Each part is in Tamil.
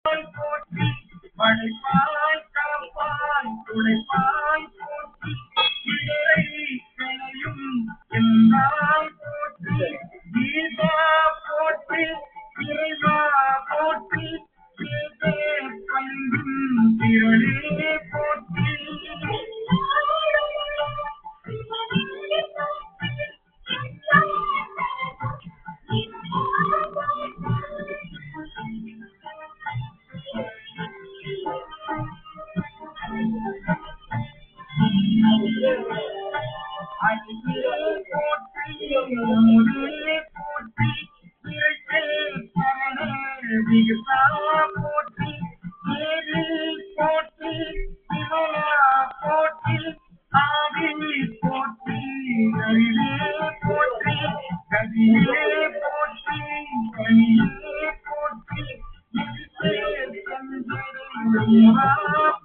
போற்றி படைப்பாய் காப்பாய் துடைப்பாய் போற்றி இடரை களையும் என்றாய் போற்றி கீதா போற்றி இறைவா போற்றி கீதே பண்பும் திரளே போற்றி போற்றி போற்றி சிவனா போற்றி ஆதி போற்றி அறிவே போற்றி கதியே போற்றி கனியே போற்றி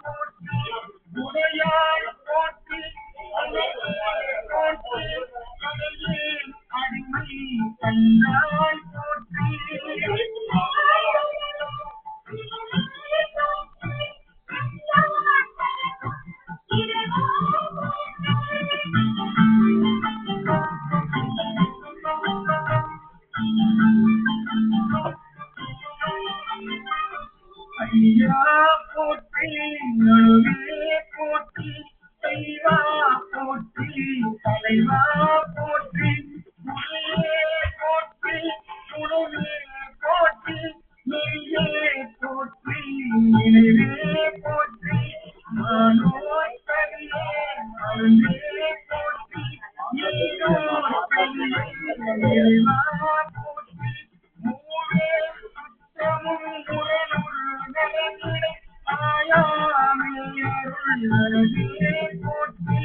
போற்றி உடையாய் போற்றி போற்றி அடிமை கண்டாய் போற்றி ஐயா போற்றி நடுவே போற்றி தெய்வா போற்றி தலைவா போற்றி முறையே போற்றி உணவே போற்றி நெய்யே போற்றி நினைவே போற்றி நானோய் தனியே அருளே போற்றி நீரோய் தனியே போற்றி மூவே சுத்தமும் முரணுள் நலனிடை ஆயாமையருள் நலனே போற்றி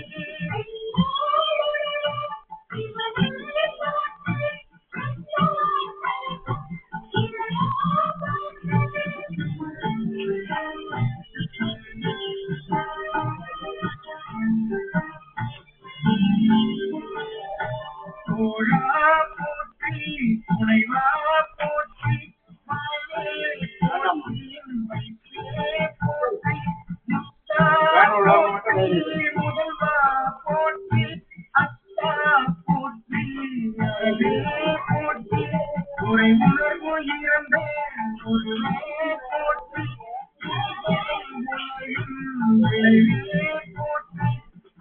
தோழா போற்றி துணைவா போற்றி முதல்வா போற்றி அத்தா போற்றி போற்றி துறை உணர்வு இறந்த போற்றி விளைவே போற்றி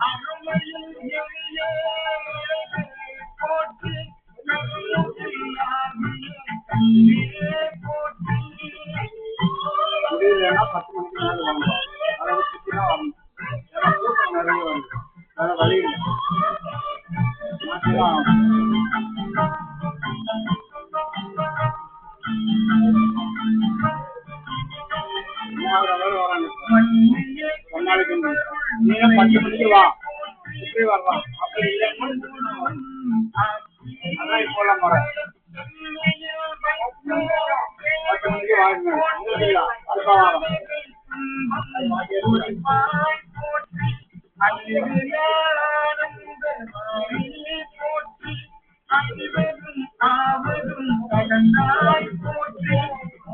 அருமையில் எளிய போற்றி போற்றி முடியலன்னா 10 மணிக்கு மேல வாங்க. அதை சுற்றினா வாங்க. ஏன்னா கூட்டம் நிறைய வருது. வேற வழி இல்லை. மாற்றிதான் ஒரு நாளைக்கு நீங்க 10 மணிக்கு வா எப்படி வரலாம் அப்படி இல்லைன்னா அதான் இப்போலாம் வரேன் 10 மணிக்கு வாங்க அடுத்த வாரம்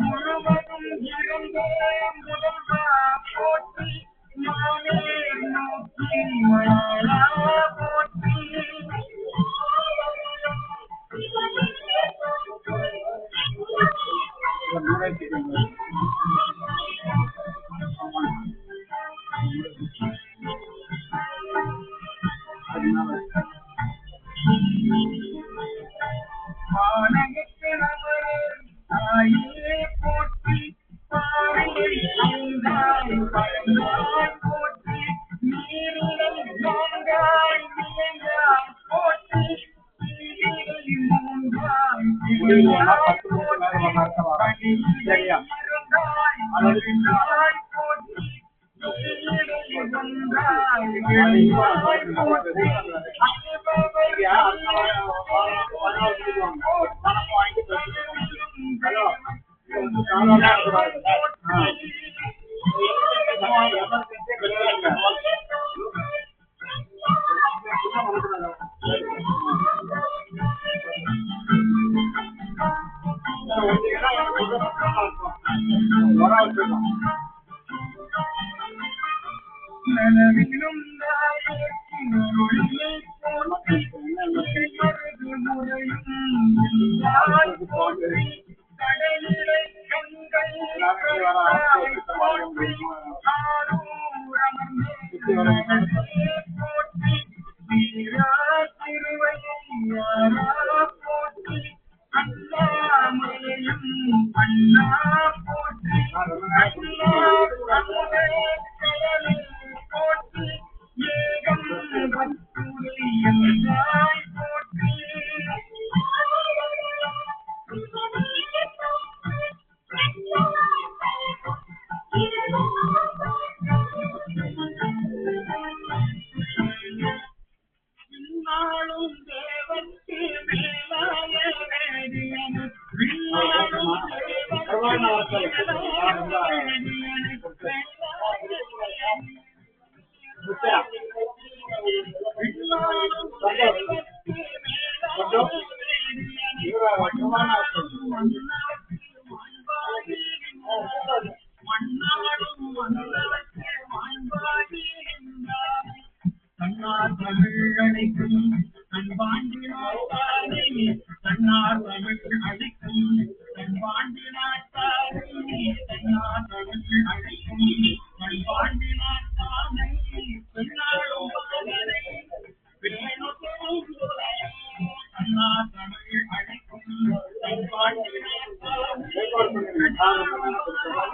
முழுவதும் இருந்த முதல்வா போற்றி மானே நோக்கி மலா போற்றி மானகத்து நமரர் தாயே போற்றி பாறையை ஐந்தாய் பழந்தாய் போற்றி நீரில் நான்காய் நிலையாய் போற்றி நீரில் மூன்றாய் நிலையாய் போற்றி சரியா இருந்தாய் போற்றி நீரில் ஒன்றாய் நிலையாய் போற்றி ஒரு நனவிலும் தாயே போற்றி மருது முறையும் போற்றி கடலிலை கண்கள் போற்றி போற்றி வீரா திருவையாரா போற்றி அண்ணாமலையும் அண்ணா போற்றி போற்றி ஏகம் பத்துரையாய் போற்றி நாளும் தேவத்து மேலாய வேதியன் தன்னார் தமிழ் அழைக்கும் அன்பாண்டி நாட்டாரே தன்னார் தமிழ் அழைக்கும் அன்பாண்டி நாட்டாரே தன்னார் தமிழ் அழைக்கும் அன்பாண்டி நாட்டாரே பெண்ணாடும் மகனை தன்னார் தமிழ் அழைக்கும் அன்பாண்டி நாட்டாரே பெண்ணாடும் மகனை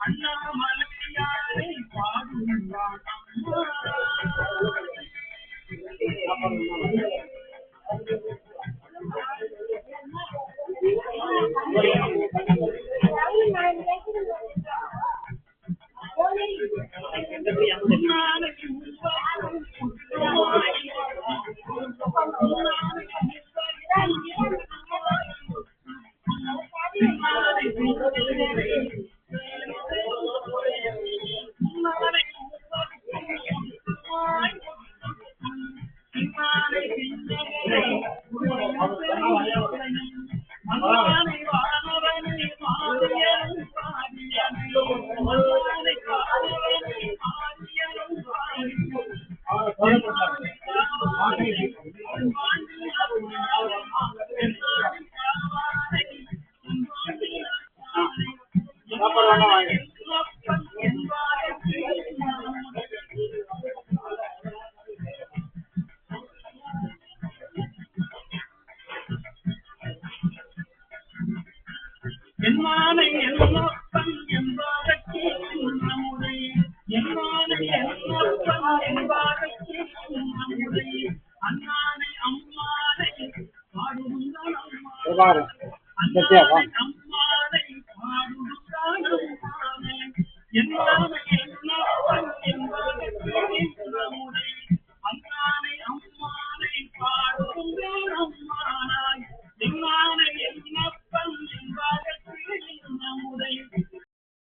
அண்ணாமலையாரை பாடுகிறான் Bye.